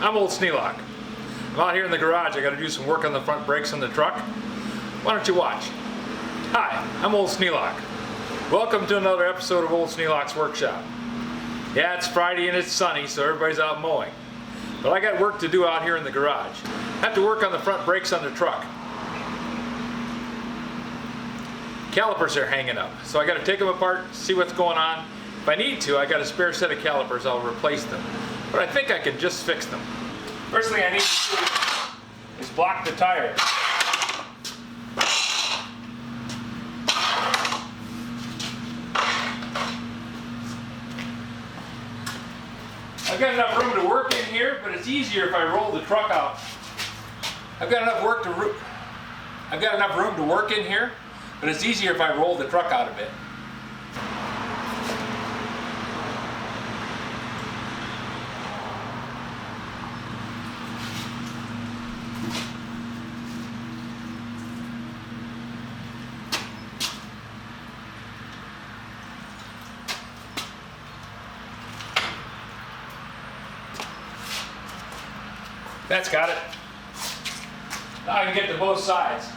I'm Old Sneelock. I'm out here in the garage. I got to do some work on the front brakes on the truck. Why don't you watch? Hi, I'm Old Sneelock. Welcome to another episode of Old Sneelock's Workshop. Yeah, it's Friday and it's sunny, so everybody's out mowing. But I got work to do out here in the garage. I have to work on the front brakes on the truck. Calipers are hanging up, so I got to take them apart, see what's going on. If I need to, I got a spare set of calipers, I'll replace them. But I think I can just fix them. First thing I need to do is block the tire. I've got enough room to work in here, but it's easier if I roll the truck out. I've got enough room to work in here, but it's easier if I roll the truck out a bit. That's got it. Now I can get to both sides.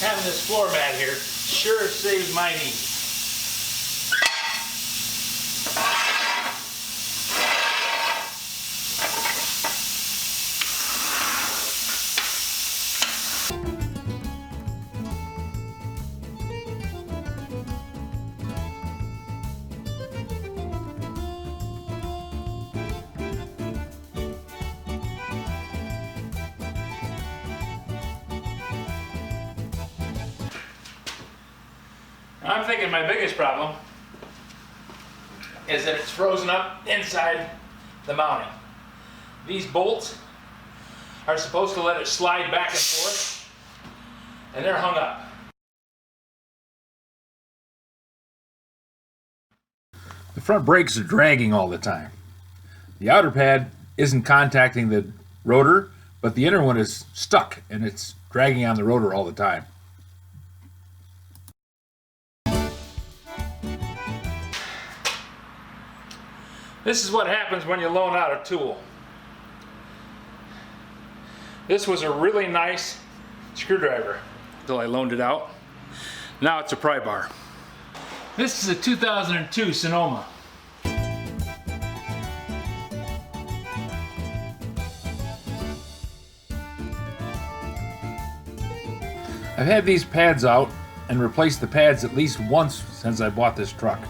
Having this floor mat here sure saves my knees. I'm thinking my biggest problem is that it's frozen up inside the mounting. These bolts are supposed to let it slide back and forth, and they're hung up. The front brakes are dragging all the time. The outer pad isn't contacting the rotor, but the inner one is stuck and it's dragging on the rotor all the time. This is what happens when you loan out a tool. This was a really nice screwdriver until I loaned it out. Now it's a pry bar. This is a 2002 Sonoma. I've had these pads out and replaced the pads at least once since I bought this truck.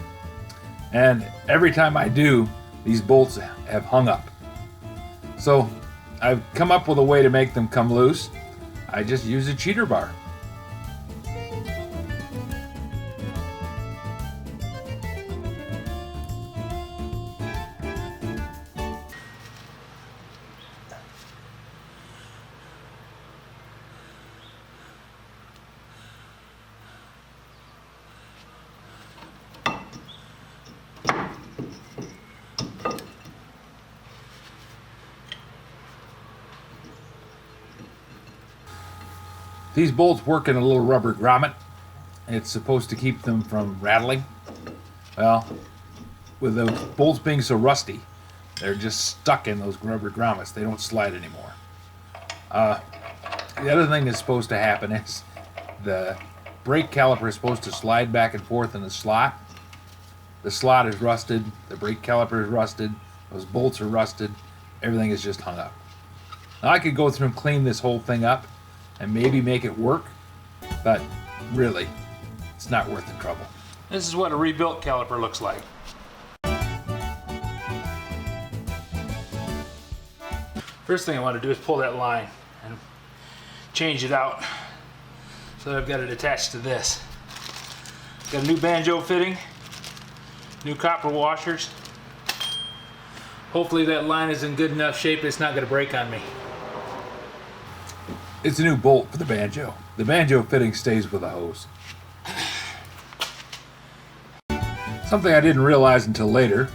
And every time I do, these bolts have hung up. So I've come up with a way to make them come loose. I just use a cheater bar. These bolts work in a little rubber grommet. It's supposed to keep them from rattling. Well, with those bolts being so rusty, they're just stuck in those rubber grommets. They don't slide anymore. The other thing that's supposed to happen is the brake caliper is supposed to slide back and forth in the slot. The slot is rusted. The brake caliper is rusted. Those bolts are rusted. Everything is just hung up. Now I could go through and clean this whole thing up and maybe make it work, but really, it's not worth the trouble. This is what a rebuilt caliper looks like. First thing I want to do is pull that line. And change it out. So I've got it attached to this. Got a new banjo fitting, new copper washers. Hopefully that line is in good enough shape it's not going to break on me. It's a new bolt for the banjo. The banjo fitting stays with the hose. Something I didn't realize until later.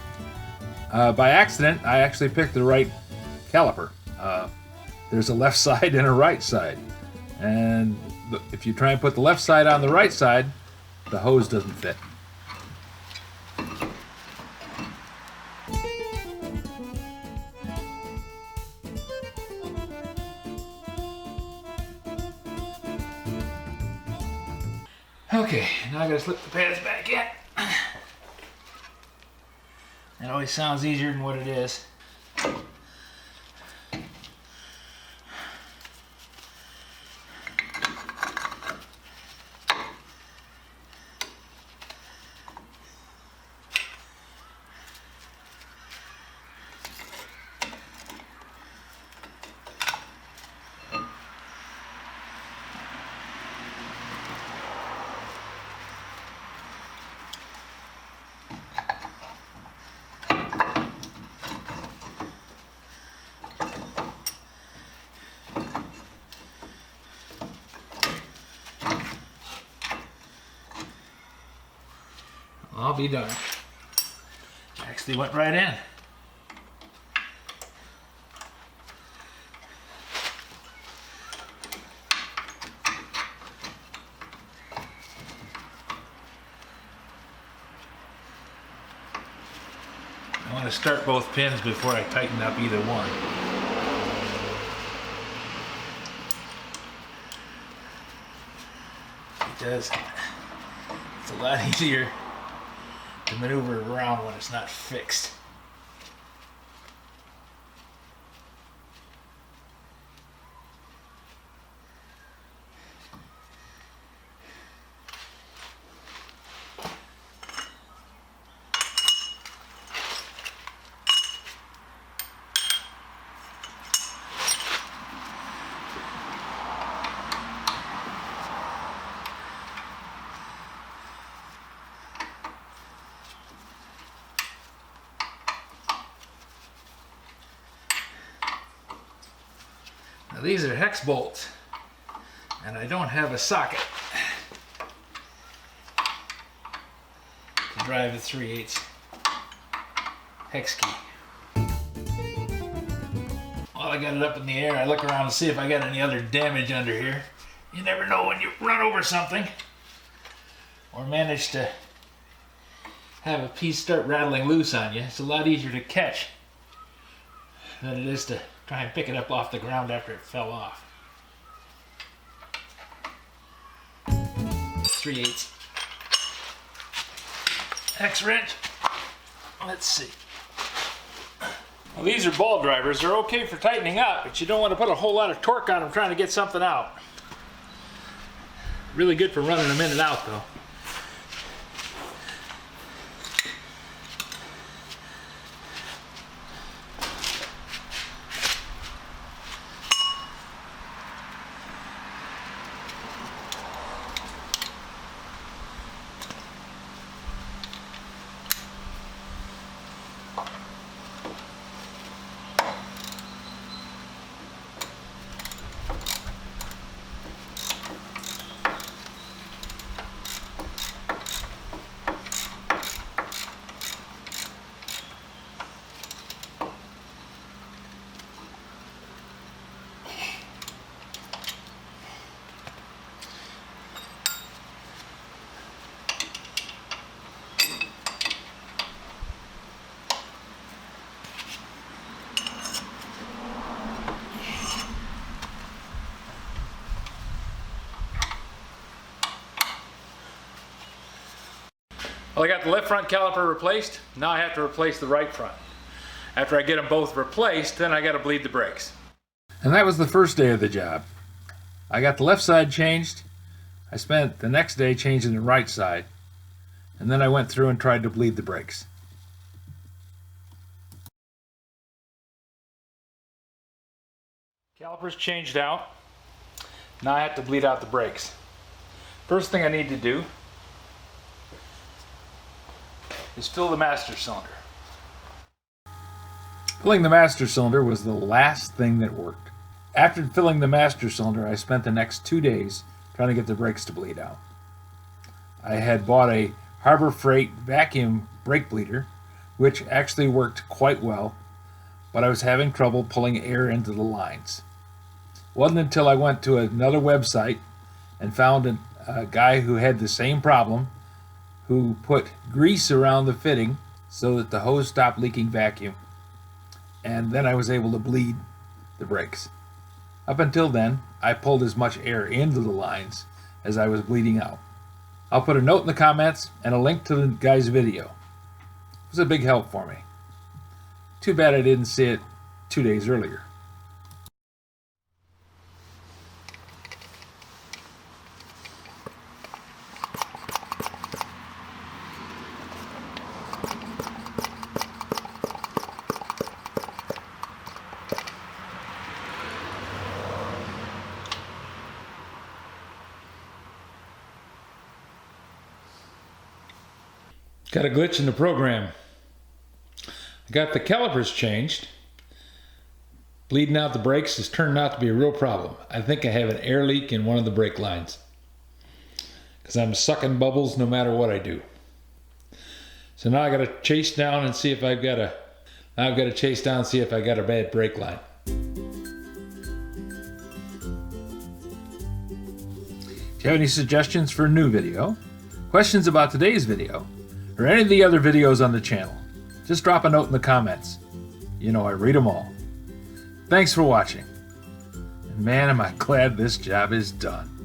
By accident, I actually picked the right caliper. There's a left side and a right side. And if you try and put the left side on the right side, the hose doesn't fit. Okay, now I gotta slip the pads back in. It always sounds easier than what it is. I'll be darned. Actually went right in. I want to start both pins before I tighten up either one. Because it's a lot easier to maneuver around when it's not fixed. Now these are hex bolts, and I don't have a socket to drive the 3/8 hex key. While I got it up in the air, I look around to see if I got any other damage under here. You never know when you run over something or manage to have a piece start rattling loose on you. It's a lot easier to catch than it is to try and pick it up off the ground after it fell off. 3/8 hex wrench. Let's see. Well, these are ball drivers. They're okay for tightening up, but you don't want to put a whole lot of torque on them trying to get something out. Really good for running them in and out, though. Well, I got the left front caliper replaced. Now I have to replace the right front. After I get them both replaced, then I got to bleed the brakes. And that was the first day of the job. I got the left side changed. I spent the next day changing the right side. And then I went through and tried to bleed the brakes. Calipers changed out. Now I have to bleed out the brakes. First thing I need to do is fill the master cylinder. Filling the master cylinder was the last thing that worked. After filling the master cylinder, I spent the next 2 days trying to get the brakes to bleed out. I had bought a Harbor Freight vacuum brake bleeder, which actually worked quite well, but I was having trouble pulling air into the lines. It wasn't until I went to another website and found a guy who had the same problem, who put grease around the fitting so that the hose stopped leaking vacuum. And then I was able to bleed the brakes. Up until then, I pulled as much air into the lines as I was bleeding out. I'll put a note in the comments and a link to the guy's video. It was a big help for me. Too bad I didn't see it 2 days earlier. Got a glitch in the program. I got the calipers changed. Bleeding out the brakes has turned out to be a real problem. I think I have an air leak in one of the brake lines, because I'm sucking bubbles no matter what I do. So now I got to chase down and see if I've got a bad brake line. If you have any suggestions for a new video, questions about today's video, or any of the other videos on the channel, just drop a note in the comments. You know I read them all. Thanks for watching. And man, am I glad this job is done.